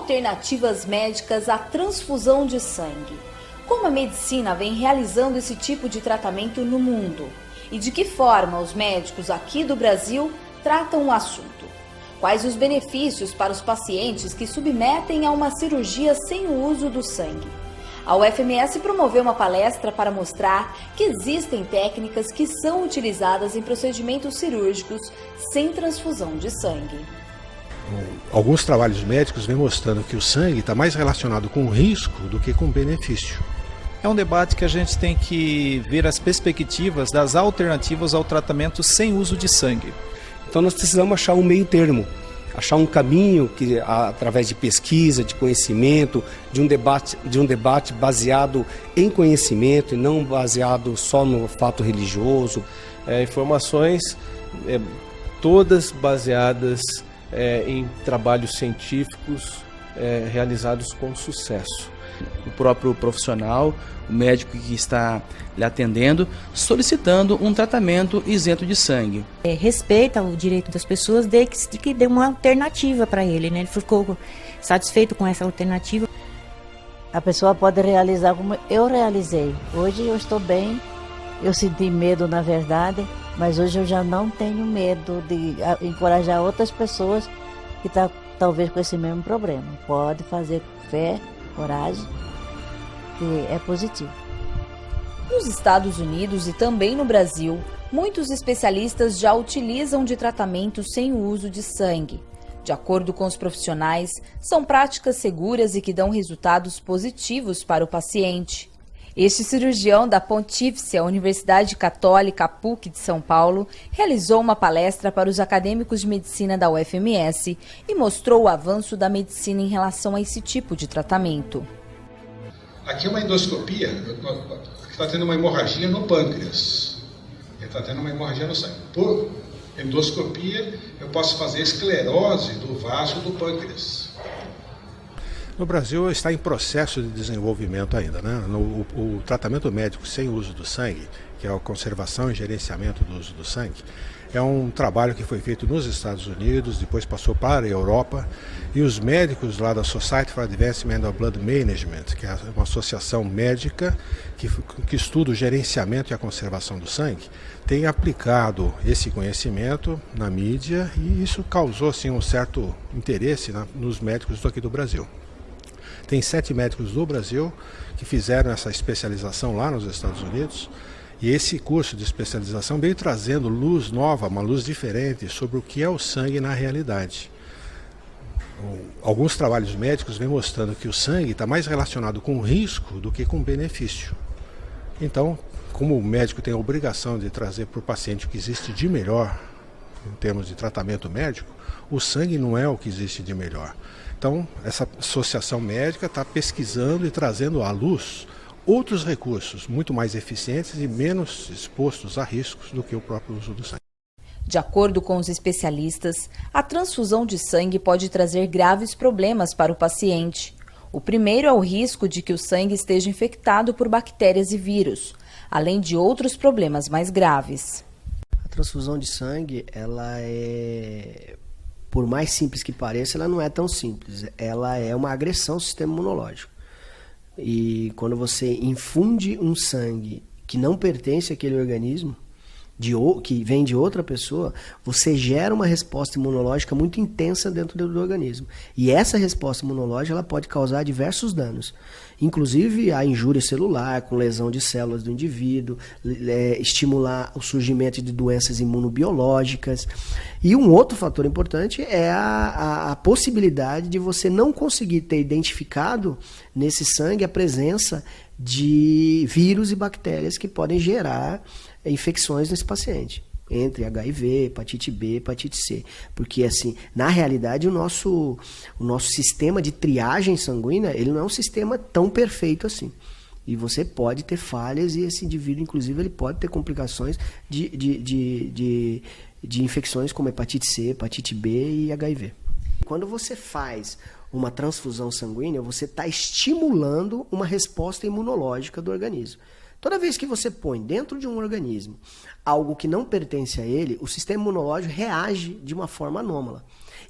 alternativas médicas à transfusão de sangue. Como a medicina vem realizando esse tipo de tratamento no mundo? E de que forma os médicos aqui do Brasil tratam o assunto? Quais os benefícios para os pacientes que submetem a uma cirurgia sem o uso do sangue? A UFMS promoveu uma palestra para mostrar que existem técnicas que são utilizadas em procedimentos cirúrgicos sem transfusão de sangue. Alguns trabalhos médicos vêm mostrando que o sangue está mais relacionado com risco do que com benefício. É um debate que a gente tem que ver as perspectivas das alternativas ao tratamento sem uso de sangue. Então nós precisamos achar um meio termo, achar um caminho que, através de pesquisa, de conhecimento, de um debate baseado em conhecimento e não baseado só no fato religioso. Informações todas baseadas em trabalhos científicos realizados com sucesso. O próprio profissional, o médico que está lhe atendendo, solicitando um tratamento isento de sangue. Respeita o direito das pessoas de que dê uma alternativa para ele, né? Ele ficou satisfeito com essa alternativa. A pessoa pode realizar como eu realizei. Hoje eu estou bem, eu senti medo na verdade, mas hoje eu já não tenho medo de encorajar outras pessoas que estão talvez com esse mesmo problema. Pode fazer fé, coragem, que é positivo. Nos Estados Unidos e também no Brasil, muitos especialistas já utilizam de tratamentos sem o uso de sangue. De acordo com os profissionais, são práticas seguras e que dão resultados positivos para o paciente. Este cirurgião da Pontífice Universidade Católica PUC de São Paulo realizou uma palestra para os acadêmicos de medicina da UFMS e mostrou o avanço da medicina em relação a esse tipo de tratamento. Aqui é uma endoscopia, está tendo uma hemorragia no pâncreas, ele está tendo uma hemorragia no sangue. Por endoscopia, eu posso fazer esclerose do vaso do pâncreas. No Brasil está em processo de desenvolvimento ainda, né? O tratamento médico sem uso do sangue, que é a conservação e gerenciamento do uso do sangue, é um trabalho que foi feito nos Estados Unidos, depois passou para a Europa, e os médicos lá da Society for Advancement of Blood Management, que é uma associação médica que estuda o gerenciamento e a conservação do sangue, têm aplicado esse conhecimento na mídia e isso causou assim, um certo interesse nos médicos aqui do Brasil. Tem 7 médicos do Brasil que fizeram essa especialização lá nos Estados Unidos e esse curso de especialização veio trazendo luz nova, uma luz diferente sobre o que é o sangue na realidade. Alguns trabalhos médicos vêm mostrando que o sangue está mais relacionado com risco do que com benefício. Então, como o médico tem a obrigação de trazer para o paciente o que existe de melhor em termos de tratamento médico, o sangue não é o que existe de melhor. Então, essa associação médica está pesquisando e trazendo à luz outros recursos muito mais eficientes e menos expostos a riscos do que o próprio uso do sangue. De acordo com os especialistas, a transfusão de sangue pode trazer graves problemas para o paciente. O primeiro é o risco de que o sangue esteja infectado por bactérias e vírus, além de outros problemas mais graves. A transfusão de sangue, por mais simples que pareça, ela não é tão simples. Ela é uma agressão ao sistema imunológico. E quando você infunde um sangue que não pertence àquele organismo, que vem de outra pessoa, você gera uma resposta imunológica muito intensa dentro do organismo. E essa resposta imunológica ela pode causar diversos danos. Inclusive a injúria celular, com lesão de células do indivíduo, estimular o surgimento de doenças imunobiológicas. E um outro fator importante é a possibilidade de você não conseguir ter identificado nesse sangue a presença de vírus e bactérias que podem gerar infecções nesse paciente, entre HIV, hepatite B, hepatite C. Porque, assim, na realidade, o nosso sistema de triagem sanguínea, ele não é um sistema tão perfeito assim. E você pode ter falhas e esse indivíduo, inclusive, ele pode ter complicações de infecções como hepatite C, hepatite B e HIV. Quando você faz uma transfusão sanguínea, você está estimulando uma resposta imunológica do organismo. Toda vez que você põe dentro de um organismo algo que não pertence a ele, o sistema imunológico reage de uma forma anômala.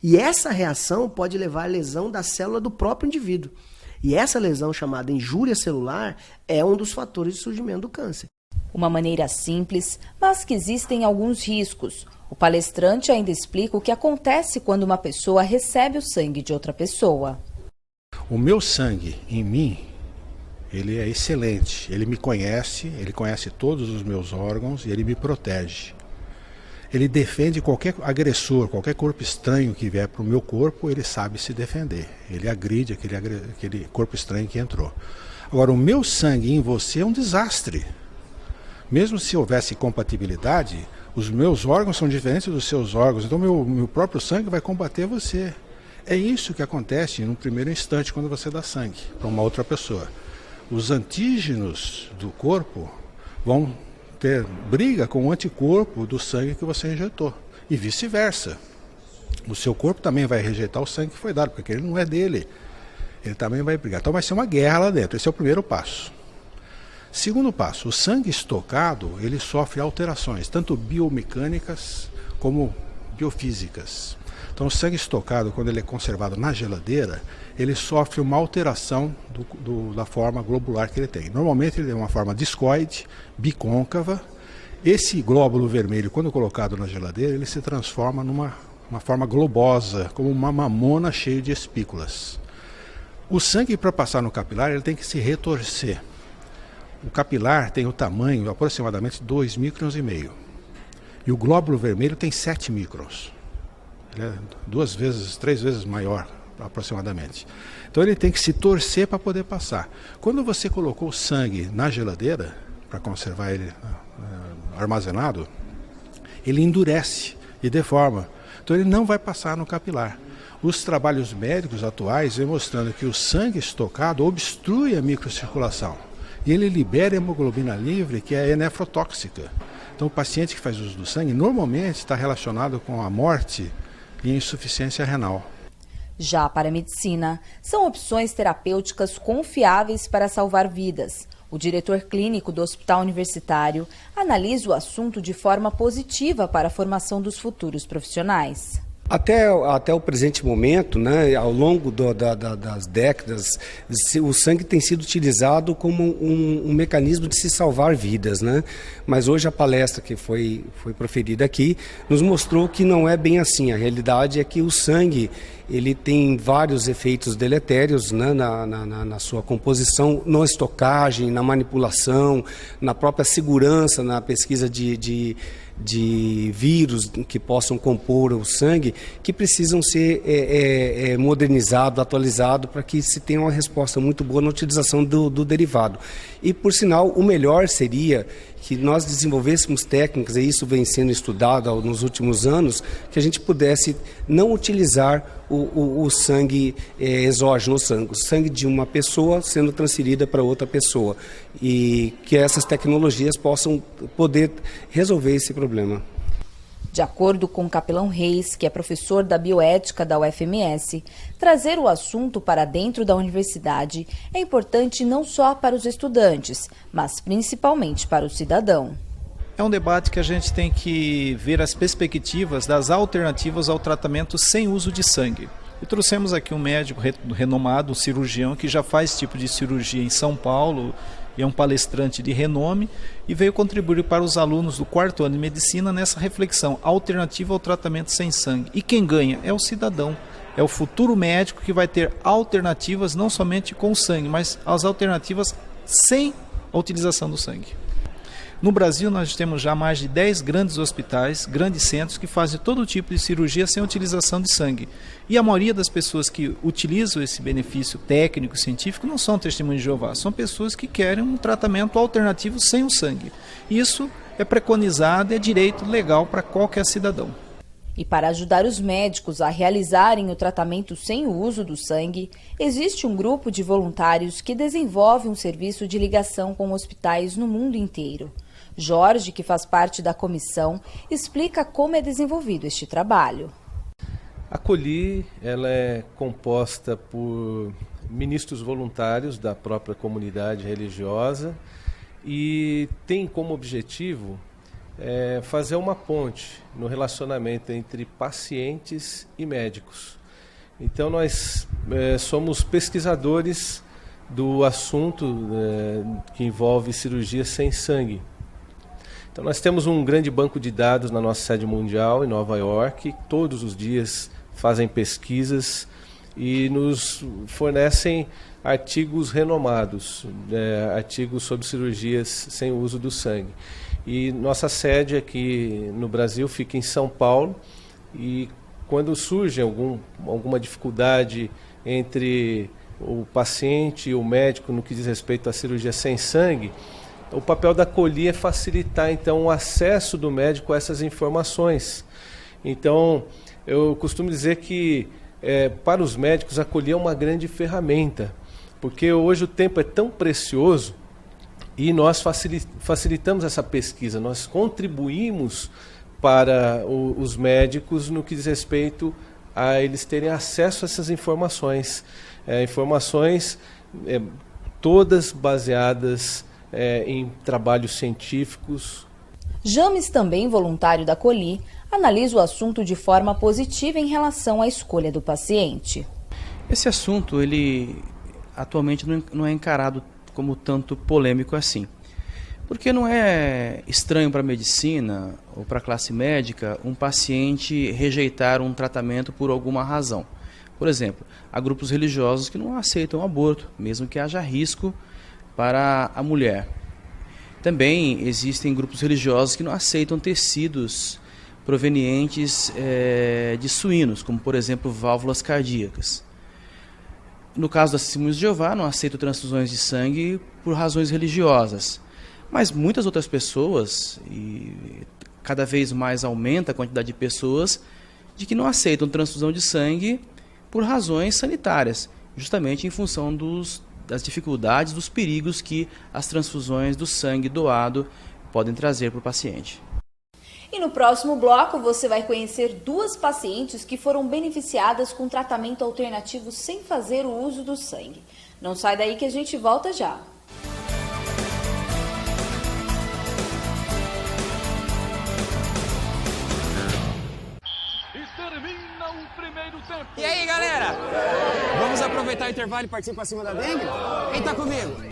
E essa reação pode levar à lesão da célula do próprio indivíduo. E essa lesão, chamada injúria celular, é um dos fatores de surgimento do câncer. Uma maneira simples, mas que existem alguns riscos. O palestrante ainda explica o que acontece quando uma pessoa recebe o sangue de outra pessoa. O meu sangue em mim, ele é excelente. Ele me conhece, ele conhece todos os meus órgãos e ele me protege. Ele defende qualquer agressor, qualquer corpo estranho que vier para o meu corpo, ele sabe se defender. Ele agride aquele corpo estranho que entrou. Agora, o meu sangue em você é um desastre. Mesmo se houvesse compatibilidade, os meus órgãos são diferentes dos seus órgãos, então meu próprio sangue vai combater você. É isso que acontece no primeiro instante quando você dá sangue para uma outra pessoa. Os antígenos do corpo vão ter briga com o anticorpo do sangue que você injetou e vice-versa. O seu corpo também vai rejeitar o sangue que foi dado, porque ele não é dele. Ele também vai brigar. Então vai ser uma guerra lá dentro. Esse é o primeiro passo. Segundo passo, o sangue estocado, ele sofre alterações, tanto biomecânicas como biofísicas. Então o sangue estocado, quando ele é conservado na geladeira, ele sofre uma alteração da forma globular que ele tem. Normalmente ele tem uma forma discoide, bicôncava. Esse glóbulo vermelho, quando colocado na geladeira, ele se transforma numa forma globosa, como uma mamona cheia de espículas. O sangue, para passar no capilar, ele tem que se retorcer. O capilar tem o tamanho aproximadamente 2,5 microns. E o glóbulo vermelho tem 7 microns. Ele é 3 vezes maior, aproximadamente. Então ele tem que se torcer para poder passar. Quando você colocou o sangue na geladeira, para conservar ele armazenado, ele endurece e deforma. Então ele não vai passar no capilar. Os trabalhos médicos atuais vêm mostrando que o sangue estocado obstrui a microcirculação. E ele libera hemoglobina livre, que é nefrotóxica. Então o paciente que faz uso do sangue normalmente está relacionado com a morte e insuficiência renal. Já para a medicina, são opções terapêuticas confiáveis para salvar vidas. O diretor clínico do Hospital Universitário analisa o assunto de forma positiva para a formação dos futuros profissionais. Até o presente momento, né, ao longo das décadas, o sangue tem sido utilizado como um mecanismo de se salvar vidas, né? Mas hoje a palestra que foi proferida aqui nos mostrou que não é bem assim. A realidade é que o sangue ele tem vários efeitos deletérios, né, na sua composição, na estocagem, na manipulação, na própria segurança, na pesquisa de vírus que possam compor o sangue, que precisam ser modernizados, atualizados, para que se tenha uma resposta muito boa na utilização do derivado. E, por sinal, o melhor seria que nós desenvolvêssemos técnicas, e isso vem sendo estudado nos últimos anos, que a gente pudesse não utilizar o sangue exógeno, o sangue de uma pessoa sendo transferida para outra pessoa, e que essas tecnologias possam poder resolver esse problema. De acordo com o Capelão Reis, que é professor da bioética da UFMS, trazer o assunto para dentro da universidade é importante não só para os estudantes, mas principalmente para o cidadão. É um debate que a gente tem que ver as perspectivas das alternativas ao tratamento sem uso de sangue. E trouxemos aqui um médico renomado, um cirurgião, que já faz esse tipo de cirurgia em São Paulo, e é um palestrante de renome, e veio contribuir para os alunos do 4º ano de medicina nessa reflexão, alternativa ao tratamento sem sangue. E quem ganha é o cidadão, é o futuro médico que vai ter alternativas não somente com sangue, mas as alternativas sem a utilização do sangue. No Brasil, nós temos já mais de 10 grandes hospitais, grandes centros, que fazem todo tipo de cirurgia sem utilização de sangue. E a maioria das pessoas que utilizam esse benefício técnico, científico, não são testemunhas de Jeová, são pessoas que querem um tratamento alternativo sem o sangue. Isso é preconizado, é direito legal para qualquer cidadão. E para ajudar os médicos a realizarem o tratamento sem o uso do sangue, existe um grupo de voluntários que desenvolve um serviço de ligação com hospitais no mundo inteiro. Jorge, que faz parte da comissão, explica como é desenvolvido este trabalho. A COLI, ela é composta por ministros voluntários da própria comunidade religiosa e tem como objetivo fazer uma ponte no relacionamento entre pacientes e médicos. Então nós somos pesquisadores do assunto que envolve cirurgia sem sangue. Então nós temos um grande banco de dados na nossa sede mundial em Nova York, todos os dias fazem pesquisas e nos fornecem artigos renomados, artigos sobre cirurgias sem o uso do sangue. E nossa sede aqui no Brasil fica em São Paulo, e quando surge alguma dificuldade entre o paciente e o médico no que diz respeito à cirurgia sem sangue, o papel da Colli é facilitar então o acesso do médico a essas informações. Então, eu costumo dizer que para os médicos a Colli é uma grande ferramenta, porque hoje o tempo é tão precioso e nós facilitamos essa pesquisa, nós contribuímos para os médicos no que diz respeito a eles terem acesso a essas informações, informações todas baseadas em trabalhos científicos. James, também voluntário da Colli, analisa o assunto de forma positiva em relação à escolha do paciente. Esse assunto, ele atualmente não é encarado como tanto polêmico assim. Porque não é estranho para a medicina ou para a classe médica um paciente rejeitar um tratamento por alguma razão. Por exemplo, há grupos religiosos que não aceitam aborto, mesmo que haja risco para a mulher. Também existem grupos religiosos que não aceitam tecidos provenientes de suínos, como por exemplo válvulas cardíacas. No caso das Testemunhas de Jeová, não aceitam transfusões de sangue por razões religiosas. Mas muitas outras pessoas, e cada vez mais aumenta a quantidade de pessoas, de que não aceitam transfusão de sangue por razões sanitárias, justamente em função das dificuldades, dos perigos que as transfusões do sangue doado podem trazer para o paciente. E no próximo bloco você vai conhecer duas pacientes que foram beneficiadas com tratamento alternativo sem fazer o uso do sangue. Não sai daí que a gente volta já. E aí, galera? Vamos aproveitar o intervalo e partir pra cima da dengue? Quem tá comigo? 1,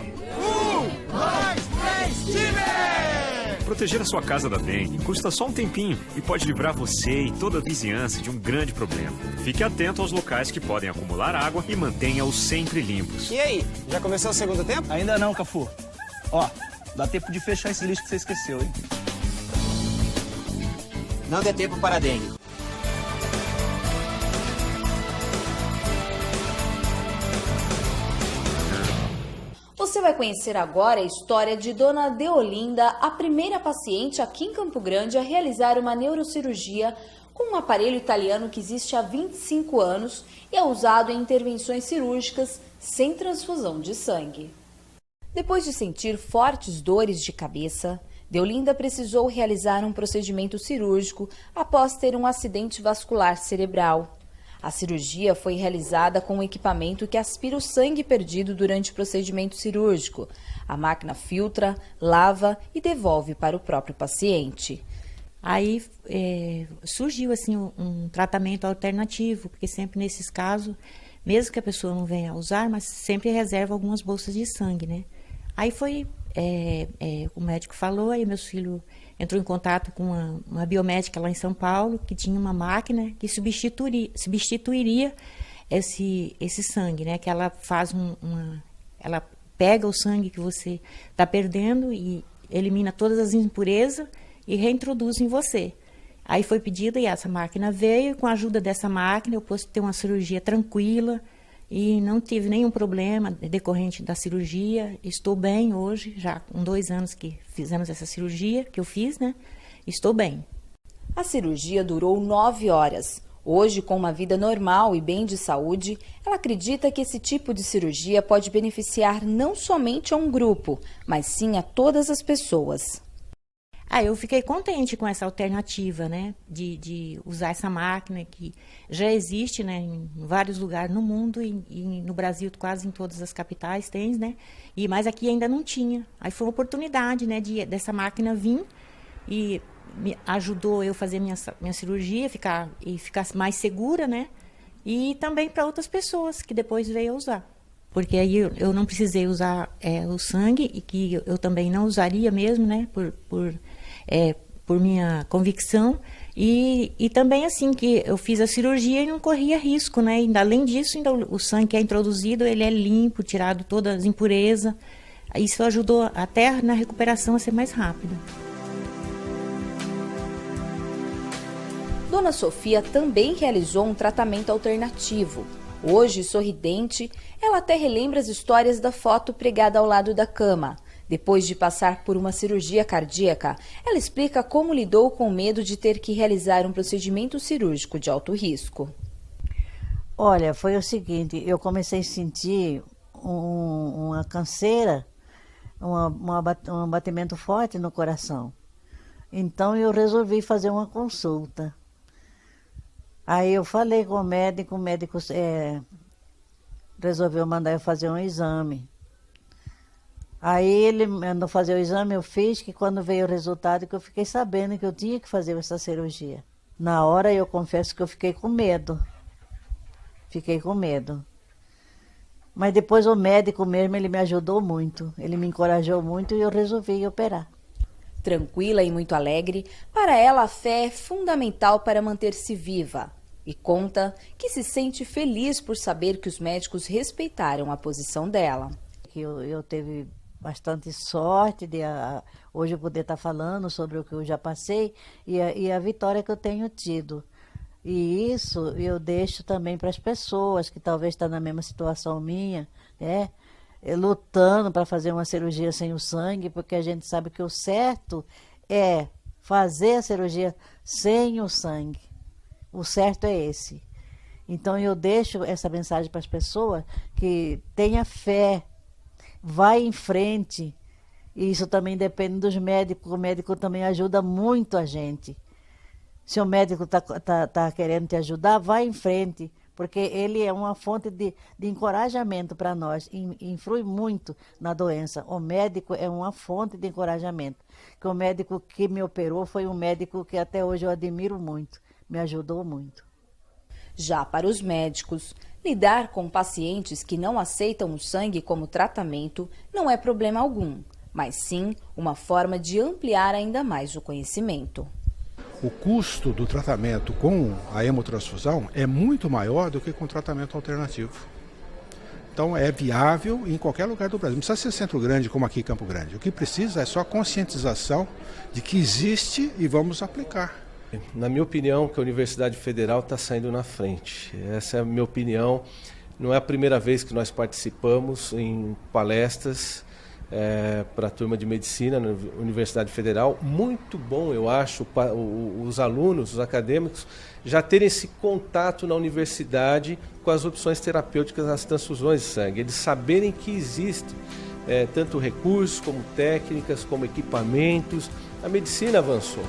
2, 3, time! Proteger a sua casa da dengue custa só um tempinho e pode livrar você e toda a vizinhança de um grande problema. Fique atento aos locais que podem acumular água e mantenha-os sempre limpos. E aí, já começou o segundo tempo? Ainda não, Cafu. Ó, dá tempo de fechar esse lixo que você esqueceu, hein? Não dê tempo para a dengue. Você vai conhecer agora a história de Dona Deolinda, a primeira paciente aqui em Campo Grande a realizar uma neurocirurgia com um aparelho italiano que existe há 25 anos e é usado em intervenções cirúrgicas sem transfusão de sangue. Depois de sentir fortes dores de cabeça, Deolinda precisou realizar um procedimento cirúrgico após ter um acidente vascular cerebral. A cirurgia foi realizada com um equipamento que aspira o sangue perdido durante o procedimento cirúrgico. A máquina filtra, lava e devolve para o próprio paciente. Aí surgiu assim um tratamento alternativo, porque sempre nesses casos, mesmo que a pessoa não venha a usar, mas sempre reserva algumas bolsas de sangue, né? Aí foi, o médico falou, aí meus filhos entrou em contato com uma biomédica lá em São Paulo, que tinha uma máquina que substituiria esse sangue, né? Que ela faz ela pega o sangue que você está perdendo e elimina todas as impurezas e reintroduz em você. Aí foi pedida e essa máquina veio, e com a ajuda dessa máquina eu pude ter uma cirurgia tranquila e não tive nenhum problema decorrente da cirurgia. Estou bem hoje, já com 2 anos que fizemos essa cirurgia, que eu fiz, né? Estou bem. A cirurgia durou 9 horas. Hoje, com uma vida normal e bem de saúde, ela acredita que esse tipo de cirurgia pode beneficiar não somente a um grupo, mas sim a todas as pessoas. Eu fiquei contente com essa alternativa, né, de usar essa máquina que já existe, né, em vários lugares no mundo e no Brasil quase em todas as capitais tem, né, mas aqui ainda não tinha. Aí foi uma oportunidade, né, dessa máquina vir e me ajudou eu fazer minha cirurgia, ficar mais segura, né? E também para outras pessoas que depois veio a usar. Porque aí eu não precisei usar o sangue, e que eu também não usaria mesmo, né? Por minha convicção. E também assim, que eu fiz a cirurgia e não corria risco, né? E, além disso, ainda o sangue que é introduzido, ele é limpo, tirado todas as impurezas. Isso ajudou até na recuperação a ser mais rápida. Dona Sofia também realizou um tratamento alternativo. Hoje, sorridente, ela até relembra as histórias da foto pregada ao lado da cama. Depois de passar por uma cirurgia cardíaca, ela explica como lidou com o medo de ter que realizar um procedimento cirúrgico de alto risco. Olha, foi o seguinte, eu comecei a sentir uma canseira, um batimento forte no coração. Então eu resolvi fazer uma consulta. Aí eu falei com o médico resolveu mandar eu fazer um exame. Aí ele mandou fazer o exame, eu fiz, que quando veio o resultado que eu fiquei sabendo que eu tinha que fazer essa cirurgia. Na hora eu confesso que eu fiquei com medo. Fiquei com medo. Mas depois o médico mesmo, ele me ajudou muito. Ele me encorajou muito e eu resolvi operar. Tranquila e muito alegre, para ela a fé é fundamental para manter-se viva. E conta que se sente feliz por saber que os médicos respeitaram a posição dela. Eu teve bastante sorte de hoje eu poder estar falando sobre o que eu já passei e a vitória que eu tenho tido. E isso eu deixo também para as pessoas que talvez estão na mesma situação minha, né? Lutando para fazer uma cirurgia sem o sangue, porque a gente sabe que o certo é fazer a cirurgia sem o sangue. O certo é esse. Então eu deixo essa mensagem para as pessoas que tenha fé, vai em frente. E isso também depende dos médicos, o médico também ajuda muito a gente. Se o médico tá querendo te ajudar, vai em frente. Porque ele é uma fonte de encorajamento para nós, influi muito na doença. O médico é uma fonte de encorajamento. Que o médico que me operou foi um médico que até hoje eu admiro muito, me ajudou muito. Já para os médicos, lidar com pacientes que não aceitam o sangue como tratamento não é problema algum, mas sim uma forma de ampliar ainda mais o conhecimento. O custo do tratamento com a hemotransfusão é muito maior do que com o tratamento alternativo. Então é viável em qualquer lugar do Brasil. Não precisa ser centro grande como aqui em Campo Grande. O que precisa é só conscientização de que existe e vamos aplicar. Na minha opinião, que a Universidade Federal está saindo na frente. Essa é a minha opinião. Não é a primeira vez que nós participamos em palestras para a turma de medicina na Universidade Federal. Muito bom, eu acho, os alunos, os acadêmicos, já terem esse contato na universidade com as opções terapêuticas das transfusões de sangue. Eles saberem que existe tanto recursos, como técnicas, como equipamentos. A medicina avançou.